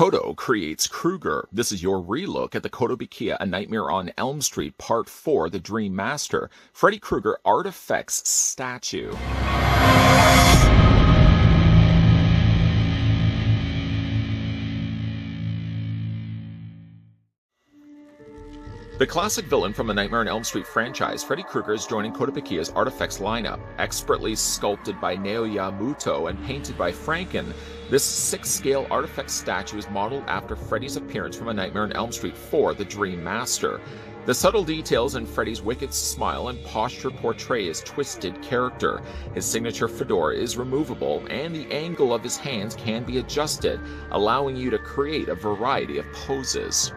Koto creates Krueger. This is your relook at the Kotobukiya A Nightmare on Elm Street Part 4, The Dream Master, Freddy Krueger ArtFX statue. The classic villain from the Nightmare on Elm Street franchise, Freddy Krueger, is joining Kotobukiya's ArtFX lineup. Expertly sculpted by Naoya Muto and painted by Franken, this 6-scale ArtFX statue is modeled after Freddy's appearance from A Nightmare on Elm Street 4, The Dream Master. The subtle details in Freddy's wicked smile and posture portray his twisted character. His signature fedora is removable, and the angle of his hands can be adjusted, allowing you to create a variety of poses.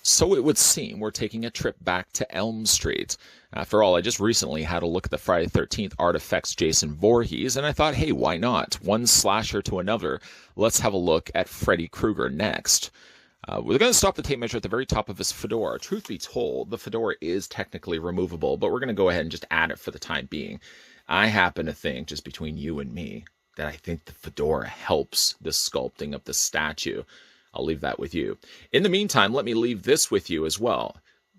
So it would seem we're taking a trip back to Elm Street. After all, I just recently had a look at the Friday the 13th ArtFX Jason Voorhees, and I thought, hey, why not? One slasher to another. Let's have a look at Freddy Krueger next. We're going to stop the tape measure at the very top of his fedora. Truth be told, the fedora is technically removable, but we're going to go ahead and just add it for the time being. I happen to think, just between you and me, that I think the fedora helps the sculpting of the statue. I'll leave that with you. In the meantime, let me leave this with you as well.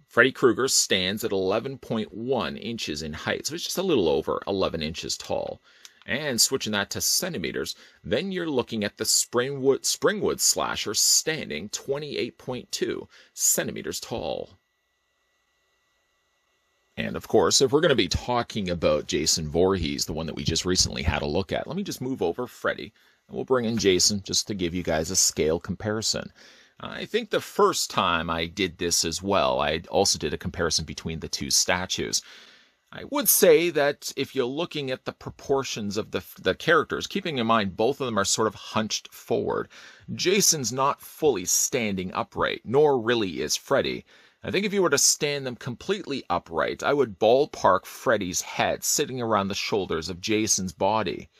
Freddy Krueger stands at 11.1 inches in height, so it's just a little over 11 inches tall. And switching that to centimeters, then you're looking at the Springwood slasher standing 28.2 centimeters tall. And of course, if we're going to be talking about Jason Voorhees, the one that we just recently had a look at, let me just move over Freddy. We'll bring in Jason just to give you guys a scale comparison. I think the first time I did this as well, I also did a comparison between the two statues. I would say that if you're looking at the proportions of the characters, keeping in mind both of them are sort of hunched forward, Jason's not fully standing upright, nor really is Freddy. I think if you were to stand them completely upright, I would ballpark Freddy's head sitting around the shoulders of Jason's body.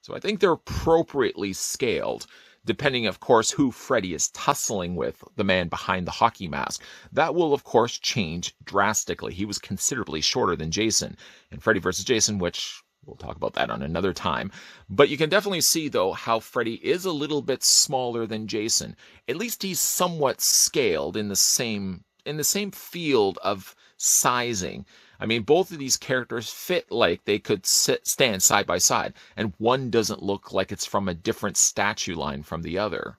So I think they're appropriately scaled, depending, of course, who Freddy is tussling with, the man behind the hockey mask. That will, of course, change drastically. He was considerably shorter than Jason in Freddy vs. Jason, which we'll talk about that on another time. But you can definitely see, though, how Freddy is a little bit smaller than Jason. At least he's somewhat scaled in the same field of sizing. I mean, both of these characters fit like they could stand side by side, and one doesn't look like it's from a different statue line from the other.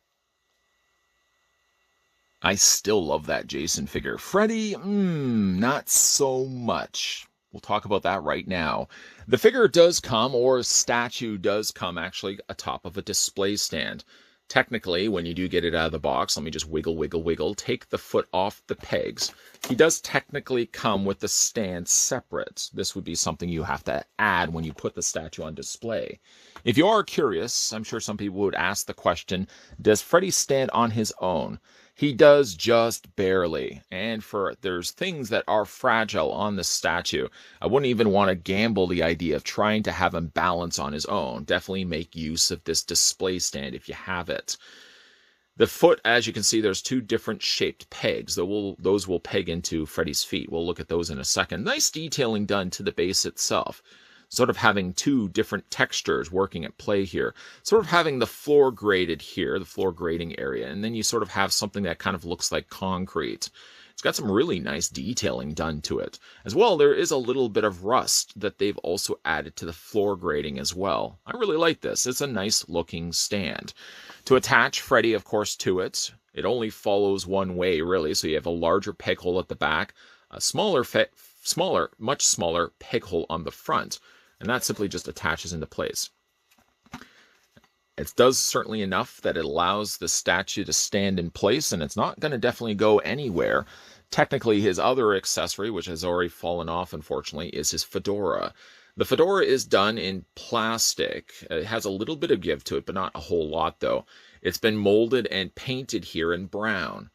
I still love that Jason figure. Freddy, not so much. We'll talk about that right now. The figure does come, or statue does come, actually, atop of a display stand. Technically, when you do get it out of the box, let me just wiggle, take the foot off the pegs. He does technically come with the stand separate. This would be something you have to add when you put the statue on display. If you are curious, I'm sure some people would ask the question, does Freddy stand on his own? He does just barely, and there's things that are fragile on the statue. I wouldn't even want to gamble the idea of trying to have him balance on his own. Definitely make use of this display stand if you have it. The foot, as you can see, there's two different shaped pegs. Those will peg into Freddy's feet. We'll look at those in a second. Nice detailing done to the base itself. Sort of having two different textures working at play here. Sort of having the floor graded here, the floor grading area, and then you sort of have something that kind of looks like concrete. It's got some really nice detailing done to it. As well, there is a little bit of rust that they've also added to the floor grading as well. I really like this. It's a nice looking stand. To attach Freddy, of course, to it, it only follows one way, really, so you have a larger peg hole at the back, a much smaller peg hole on the front. And that simply just attaches into place. It does certainly enough that it allows the statue to stand in place, and it's not going to definitely go anywhere. Technically, his other accessory, which has already fallen off, unfortunately, is his fedora. The fedora is done in plastic. It has a little bit of give to it, but not a whole lot, though. It's been molded and painted here in brown.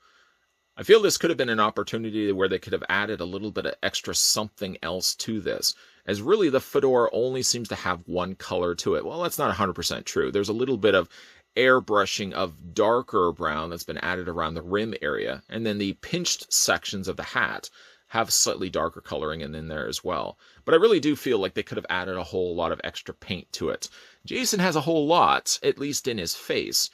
I feel this could have been an opportunity where they could have added a little bit of extra something else to this, as really the fedora only seems to have one color to it. Well, that's not 100% true. There's a little bit of airbrushing of darker brown that's been added around the rim area, and then the pinched sections of the hat have slightly darker coloring in there as well. But I really do feel like they could have added a whole lot of extra paint to it. Jason has a whole lot, at least in his face.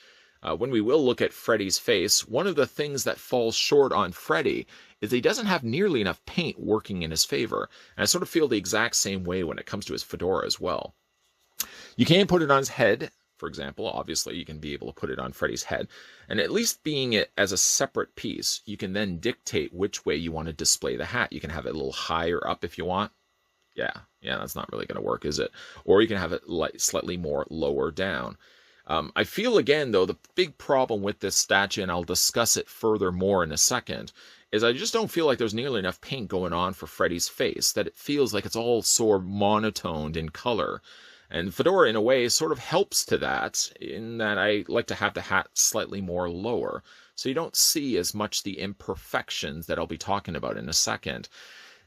When we will look at Freddy's face, one of the things that falls short on Freddy is he doesn't have nearly enough paint working in his favor. And I sort of feel the exact same way when it comes to his fedora as well. You can put it on his head, for example. Obviously, you can be able to put it on Freddy's head. And at least being it as a separate piece, you can then dictate which way you want to display the hat. You can have it a little higher up if you want. Yeah, that's not really going to work, is it? Or you can have it slightly more lower down. I feel, again, though, the big problem with this statue, and I'll discuss it further more in a second, is I just don't feel like there's nearly enough paint going on for Freddy's face, that it feels like it's all sort of monotoned in color. And Fedora, in a way, sort of helps to that, in that I like to have the hat slightly more lower, so you don't see as much the imperfections that I'll be talking about in a second.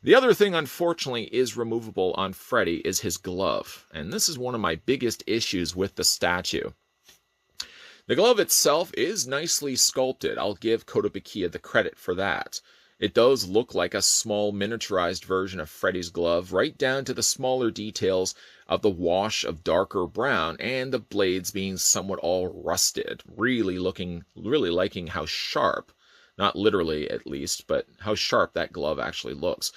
The other thing, unfortunately, is removable on Freddy is his glove, and this is one of my biggest issues with the statue. The glove itself is nicely sculpted. I'll give Kotobukiya the credit for that. It does look like a small miniaturized version of Freddy's glove, right down to the smaller details of the wash of darker brown and the blades being somewhat all rusted. Really liking how sharp, not literally at least, but how sharp that glove actually looks.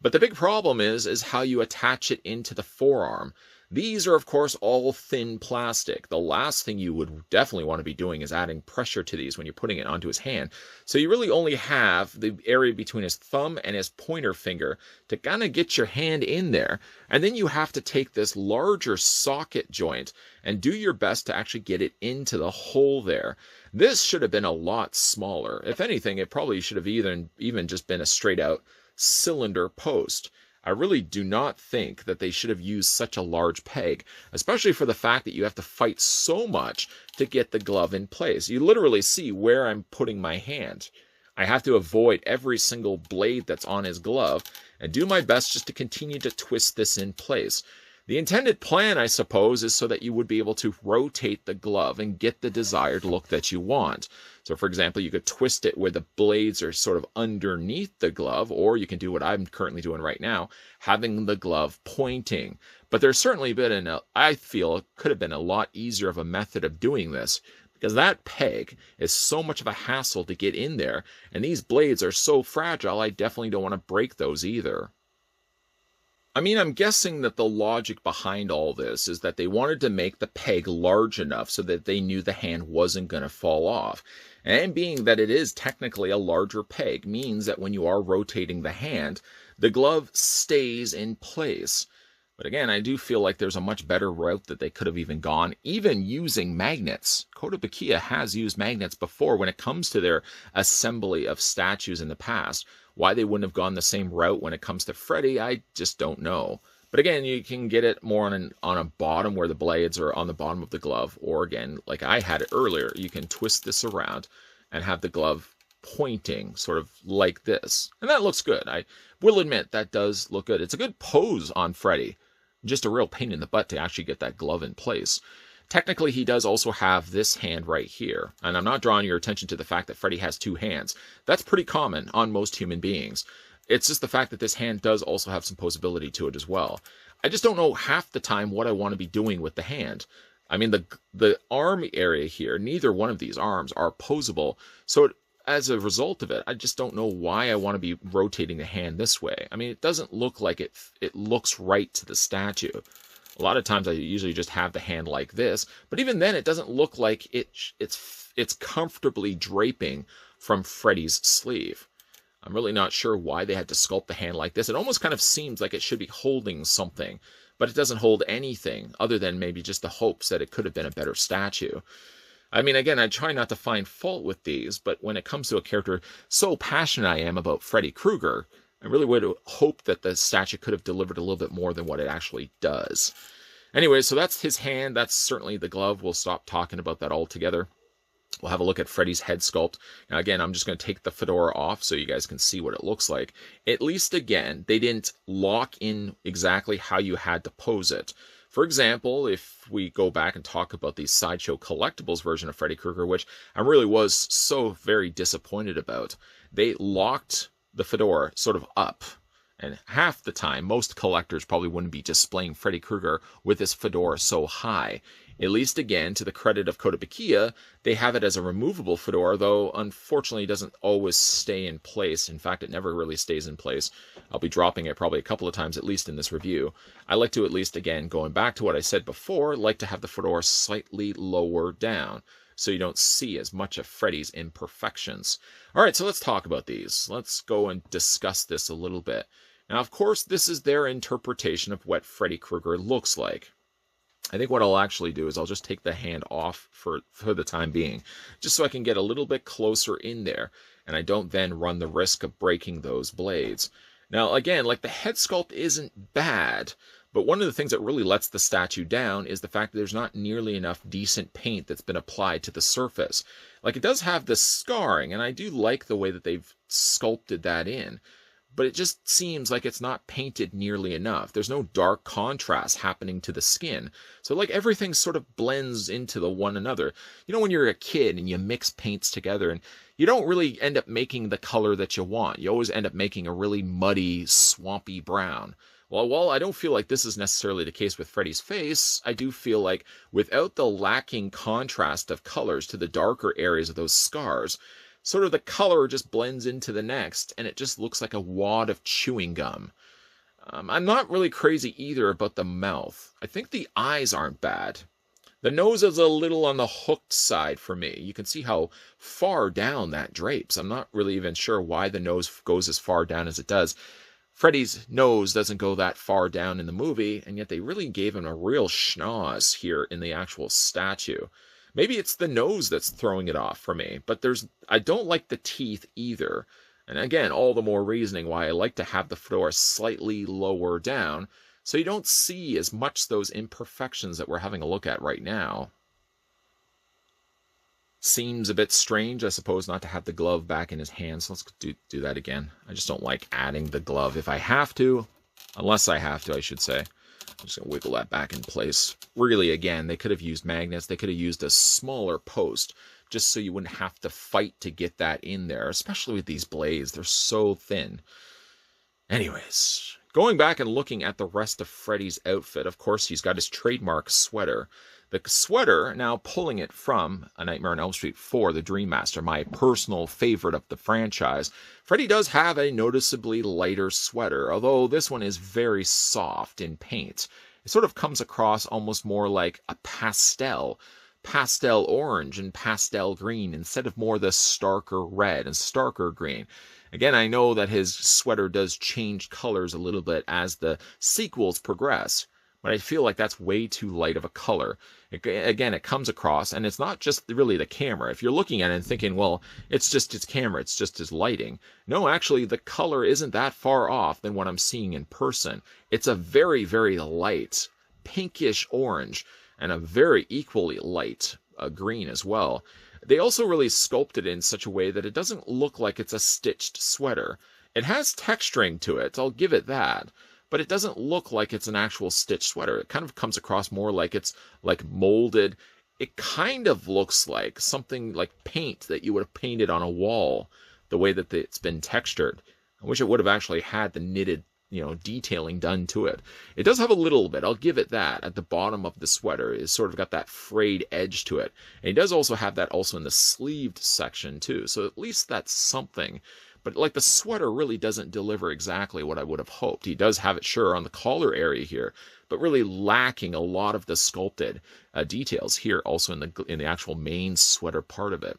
But the big problem is how you attach it into the forearm. These are, of course, all thin plastic. The last thing you would definitely want to be doing is adding pressure to these when you're putting it onto his hand. So you really only have the area between his thumb and his pointer finger to kind of get your hand in there. And then you have to take this larger socket joint and do your best to actually get it into the hole there. This should have been a lot smaller. If anything, it probably should have even just been a straight out cylinder post. I really do not think that they should have used such a large peg, especially for the fact that you have to fight so much to get the glove in place. You literally see where I'm putting my hand. I have to avoid every single blade that's on his glove and do my best just to continue to twist this in place. The intended plan, I suppose, is so that you would be able to rotate the glove and get the desired look that you want. So, for example, you could twist it where the blades are sort of underneath the glove, or you can do what I'm currently doing right now, having the glove pointing. But there's certainly been, I feel, it could have been a lot easier of a method of doing this, because that peg is so much of a hassle to get in there, and these blades are so fragile, I definitely don't want to break those either. I mean, I'm guessing that the logic behind all this is that they wanted to make the peg large enough so that they knew the hand wasn't going to fall off. And being that it is technically a larger peg means that when you are rotating the hand, the glove stays in place. But again, I do feel like there's a much better route that they could have even gone, even using magnets. Kotobukiya has used magnets before when it comes to their assembly of statues in the past. Why they wouldn't have gone the same route when it comes to Freddy, I just don't know. But again, you can get it more on a bottom where the blades are on the bottom of the glove. Or again, like I had it earlier, you can twist this around and have the glove pointing sort of like this. And that looks good. I will admit that does look good. It's a good pose on Freddy. Just a real pain in the butt to actually get that glove in place. Technically, he does also have this hand right here. And I'm not drawing your attention to the fact that Freddy has two hands. That's pretty common on most human beings. It's just the fact that this hand does also have some posability to it as well. I just don't know half the time what I want to be doing with the hand. I mean, the arm area here, neither one of these arms are posable. So as a result of it, I just don't know why I want to be rotating the hand this way. I mean, it doesn't look like it looks right to the statue. A lot of times I usually just have the hand like this, but even then it doesn't look like it's comfortably draping from Freddy's sleeve. I'm really not sure why they had to sculpt the hand like this. It almost kind of seems like it should be holding something, but it doesn't hold anything other than maybe just the hopes that it could have been a better statue. I mean, again, I try not to find fault with these, but when it comes to a character so passionate I am about Freddy Krueger, I really would hope that the statue could have delivered a little bit more than what it actually does. Anyway, so that's his hand. That's certainly the glove. We'll stop talking about that altogether. We'll have a look at Freddy's head sculpt. Now, again, I'm just going to take the fedora off so you guys can see what it looks like. At least, again, they didn't lock in exactly how you had to pose it. For example, if we go back and talk about the Sideshow Collectibles version of Freddy Krueger, which I really was so very disappointed about, they locked the fedora sort of up. And half the time, most collectors probably wouldn't be displaying Freddy Krueger with his fedora so high. At least, again, to the credit of Kotobukiya, they have it as a removable fedora, though unfortunately it doesn't always stay in place. In fact, it never really stays in place. I'll be dropping it probably a couple of times, at least in this review. I like to, at least, again, going back to what I said before, like to have the fedora slightly lower down, so you don't see as much of Freddy's imperfections. All right, so let's talk about these. Let's go and discuss this a little bit. Now, of course, this is their interpretation of what Freddy Krueger looks like. I think what I'll actually do is I'll just take the hand off for the time being, just so I can get a little bit closer in there, and I don't then run the risk of breaking those blades. Now, again, like the head sculpt isn't bad, but one of the things that really lets the statue down is the fact that there's not nearly enough decent paint that's been applied to the surface. Like, it does have the scarring, and I do like the way that they've sculpted that in, but it just seems like it's not painted nearly enough. There's no dark contrast happening to the skin. So like everything sort of blends into the one another. You know, when you're a kid and you mix paints together and you don't really end up making the color that you want. You always end up making a really muddy, swampy brown. Well, while I don't feel like this is necessarily the case with Freddy's face, I do feel like without the lacking contrast of colors to the darker areas of those scars, sort of the color just blends into the next, and it just looks like a wad of chewing gum. I'm not really crazy either about the mouth. I think the eyes aren't bad. The nose is a little on the hooked side for me. You can see how far down that drapes. I'm not really even sure why the nose goes as far down as it does. Freddy's nose doesn't go that far down in the movie, and yet they really gave him a real schnoz here in the actual statue. Maybe it's the nose that's throwing it off for me, but I don't like the teeth either. And again, all the more reasoning why I like to have the fedora slightly lower down, so you don't see as much those imperfections that we're having a look at right now. Seems a bit strange, I suppose, not to have the glove back in his hand, so let's do that again. I just don't like adding the glove if I have to, unless I have to, I should say. I'm just going to wiggle that back in place. Really, again, they could have used magnets. They could have used a smaller post just so you wouldn't have to fight to get that in there, especially with these blades. They're so thin. Anyways, going back and looking at the rest of Freddy's outfit, of course, he's got his trademark sweater. The sweater, now pulling it from A Nightmare on Elm Street 4, The Dream Master, my personal favorite of the franchise, Freddy does have a noticeably lighter sweater, although this one is very soft in paint. It sort of comes across almost more like a pastel orange and pastel green, instead of more the starker red and starker green. Again, I know that his sweater does change colors a little bit as the sequels progress, but I feel like that's way too light of a color. Again, it comes across, and it's not just really the camera. If you're looking at it and thinking, well, it's just its camera, it's just his lighting. No, actually, the color isn't that far off than what I'm seeing in person. It's a very, very light, pinkish orange, and a very equally light green as well. They also really sculpted it in such a way that it doesn't look like it's a stitched sweater. It has texturing to it, I'll give it that. But it doesn't look like it's an actual stitched sweater. It kind of comes across more like it's like molded. It kind of looks like something like paint that you would have painted on a wall, the way that it's been textured. I wish it would have actually had the knitted, detailing done to it. It does have a little bit, I'll give it that. At the bottom of the sweater, it's sort of got that frayed edge to it. And it does also have that also in the sleeved section too. So at least that's something. But like the sweater really doesn't deliver exactly what I would have hoped. He does have it, sure, on the collar area here, but really lacking a lot of the sculpted details here also in the actual main sweater part of it.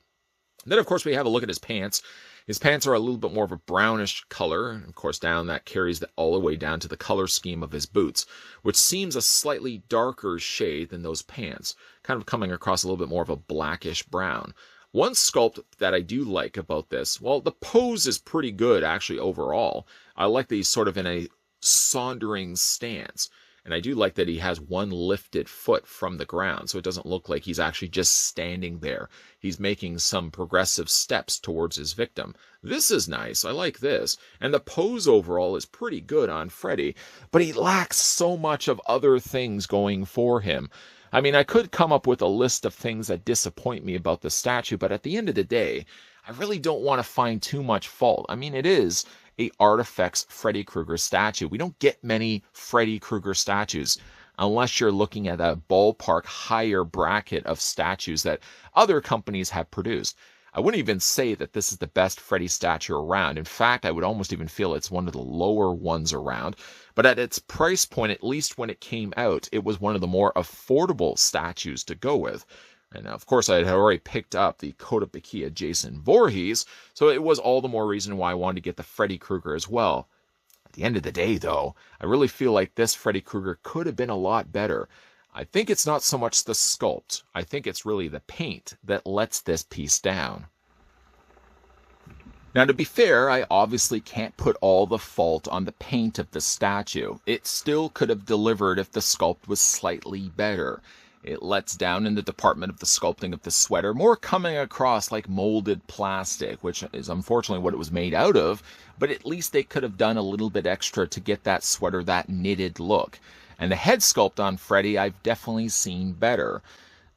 And then, of course, we have a look at his pants. His pants are a little bit more of a brownish color. And of course, that carries all the way down to the color scheme of his boots, which seems a slightly darker shade than those pants, kind of coming across a little bit more of a blackish brown. One sculpt that I do like about this, well, the pose is pretty good, actually, overall. I like that he's sort of in a sauntering stance. And I do like that he has one lifted foot from the ground, so it doesn't look like he's actually just standing there. He's making some progressive steps towards his victim. This is nice. I like this. And the pose overall is pretty good on Freddy, but he lacks so much of other things going for him. I mean, I could come up with a list of things that disappoint me about the statue, but at the end of the day, I really don't want to find too much fault. I mean, it is a ArtFX Freddy Krueger statue. We don't get many Freddy Krueger statues unless you're looking at a ballpark higher bracket of statues that other companies have produced. I wouldn't even say that this is the best Freddy statue around. In fact, I would almost even feel it's one of the lower ones around. But at its price point, at least when it came out, it was one of the more affordable statues to go with. And of course, I had already picked up the Kotobukiya Jason Voorhees, so it was all the more reason why I wanted to get the Freddy Krueger as well. At the end of the day, though, I really feel like this Freddy Krueger could have been a lot better. I think it's not so much the sculpt. I think it's really the paint that lets this piece down. Now, to be fair, I obviously can't put all the fault on the paint of the statue. It still could have delivered if the sculpt was slightly better. It lets down in the department of the sculpting of the sweater, more coming across like molded plastic, which is unfortunately what it was made out of, but at least they could have done a little bit extra to get that sweater that knitted look. And the head sculpt on Freddy, I've definitely seen better.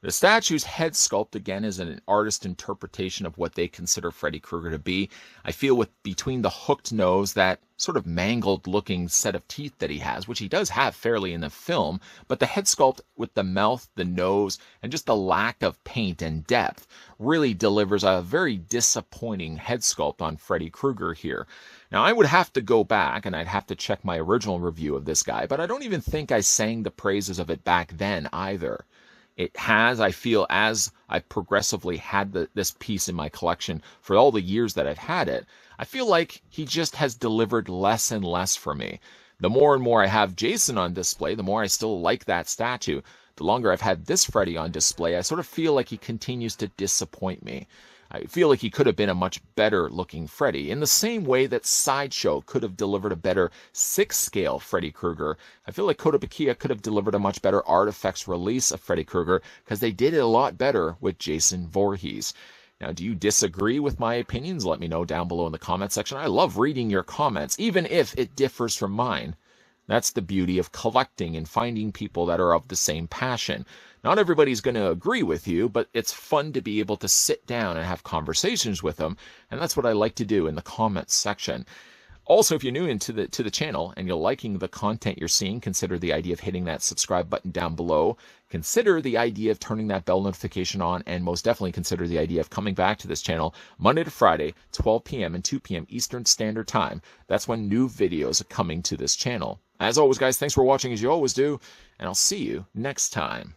The statue's head sculpt, again, is an artist interpretation of what they consider Freddy Krueger to be. I feel with between the hooked nose, that sort of mangled looking set of teeth that he has, which he does have fairly in the film, but the head sculpt with the mouth, the nose, and just the lack of paint and depth really delivers a very disappointing head sculpt on Freddy Krueger here. Now, I would have to go back and I'd have to check my original review of this guy, but I don't even think I sang the praises of it back then either. It has, I feel, as I've progressively had this piece in my collection for all the years that I've had it, I feel like he just has delivered less and less for me. The more and more I have Jason on display, the more I still like that statue. The longer I've had this Freddy on display, I sort of feel like he continues to disappoint me. I feel like he could have been a much better looking Freddy, in the same way that Sideshow could have delivered a better 6-scale Freddy Krueger. I feel like Kotobukiya could have delivered a much better ArtFX release of Freddy Krueger, because they did it a lot better with Jason Voorhees. Now, do you disagree with my opinions? Let me know down below in the comment section. I love reading your comments, even if it differs from mine. That's the beauty of collecting and finding people that are of the same passion. Not everybody's going to agree with you, but it's fun to be able to sit down and have conversations with them, and that's what I like to do in the comments section. Also, if you're new to the channel and you're liking the content you're seeing, consider the idea of hitting that subscribe button down below. Consider the idea of turning that bell notification on, and most definitely consider the idea of coming back to this channel Monday to Friday, 12 p.m. and 2 p.m. Eastern Standard Time. That's when new videos are coming to this channel. As always, guys, thanks for watching as you always do, and I'll see you next time.